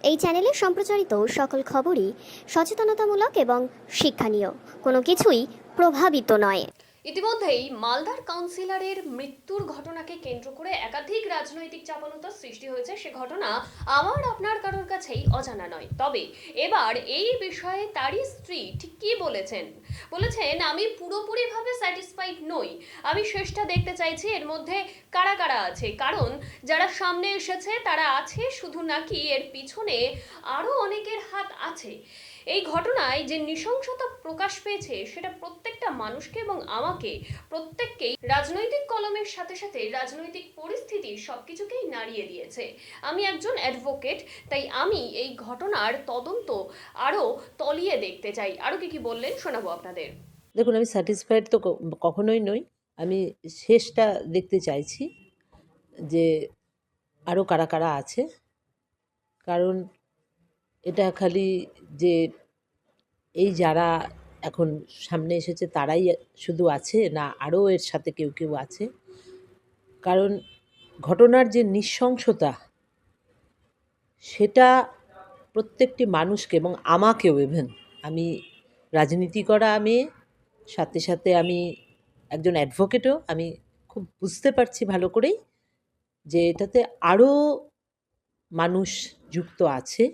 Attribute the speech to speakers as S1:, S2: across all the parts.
S1: এই চ্যানেলে সম্প্রচারিত সকল খবরই সচেতনতামূলক এবং শিক্ষণীয়। কোনো কিছুই প্রভাবিত নয়।
S2: ইতিমধ্যেই মালদার কাউন্সিলরের মৃত্যুর ঘটনাকে কেন্দ্র করে একাধিক রাজনৈতিক চাপানোতর সৃষ্টি হয়েছে। সে ঘটনা আমার আপনার কারোর কাছেই অজানা নয়। তবে এবার এই বিষয়ে তারই স্ত্রী ঠিক কি বলেছেন আমি পুরোপুরিভাবে স্যাটিসফাইড নই। আমি শেষটা দেখতে চাইছি এর মধ্যে কারা কারা আছে, কারণ যারা সামনে এসেছে তারা আছে শুধু নাকি এর পিছনে আরও অনেকের হাত আছে। এই ঘটনায় যে নৃশংসতা প্রকাশ পেয়েছে সেটা প্রত্যেকটা মানুষকে এবং আমাকে প্রত্যেককেই রাজনৈতিক কলমের সাথে সাথে রাজনৈতিক পরিস্থিতি সবকিছুকেই নাড়িয়ে দিয়েছে। আমি একজন অ্যাডভোকেট, তাই আমি এই ঘটনার তদন্ত আরও তলিয়ে দেখতে চাই। আরও কি বললেন শোনাবো আপনাদের।
S3: দেখুন, আমি স্যাটিসফাইড তো কখনোই নই। আমি শেষটা দেখতে চাইছি যে আরও কারা কারা আছে, কারণ এটা খালি যে এই যারা এখন সামনে এসেছে তারাই শুধু আছে, না আরও এর সাথে কেউ কেউ আছে। কারণ ঘটনার যে নৃশংসতা সেটা প্রত্যেকটি মানুষকে এবং আমাকেও, ইভেন আমি রাজনীতি করা মেয়ে, সাথে সাথে আমি একজন অ্যাডভোকেটও, আমি খুব বুঝতে পারছি ভালো করেই যে এটাতে আরও মানুষ যুক্ত আছে।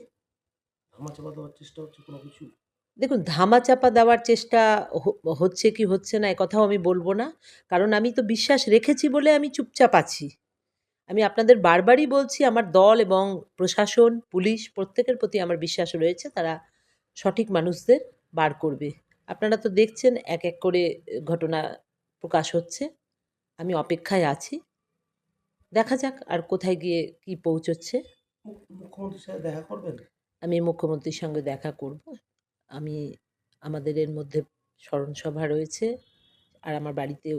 S4: ধামাচাপা দেওয়ার চেষ্টা হচ্ছে কোনো কিছু?
S3: দেখুন, ধামাচাপা দেওয়ার চেষ্টা হচ্ছে কি হচ্ছে না একথাও আমি বলবো না, কারণ আমি তো বিশ্বাস রেখেছি বলে আমি চুপচাপ আছি। আমি আপনাদের বারবারই বলছি, আমার দল এবং প্রশাসন, পুলিশ প্রত্যেকের প্রতি আমার বিশ্বাস রয়েছে, তারা সঠিক মানুষদের বার করবে। আপনারা তো দেখছেন এক এক করে ঘটনা প্রকাশ হচ্ছে। আমি অপেক্ষায় আছি, দেখা যাক আর কোথায় গিয়ে কি পৌঁছচ্ছে।
S4: মুখ্যমন্ত্রীর সাথে দেখা করবেন?
S3: আমি মুখ্যমন্ত্রীর সঙ্গে দেখা করব। আমি আমাদের এর মধ্যে স্মরণসভা রয়েছে, আর আমার বাড়িতেও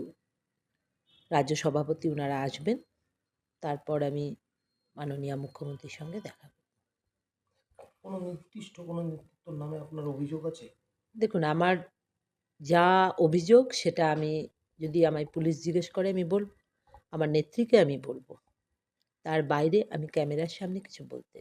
S3: রাজ্য সভাপতি ওনারা আসবেন। তারপর আমি মাননীয় মুখ্যমন্ত্রীর সঙ্গে দেখা করব।
S4: কোনো নির্দিষ্ট কোনো নেতৃত্বর নামে আপনার অভিযোগ আছে?
S3: দেখুন, আমার যা অভিযোগ সেটা আমি, যদি আমায় পুলিশ জিজ্ঞেস করে আমি বলব, আমার নেত্রীকে আমি বলব। তার বাইরে আমি ক্যামেরার সামনে কিছু বলতে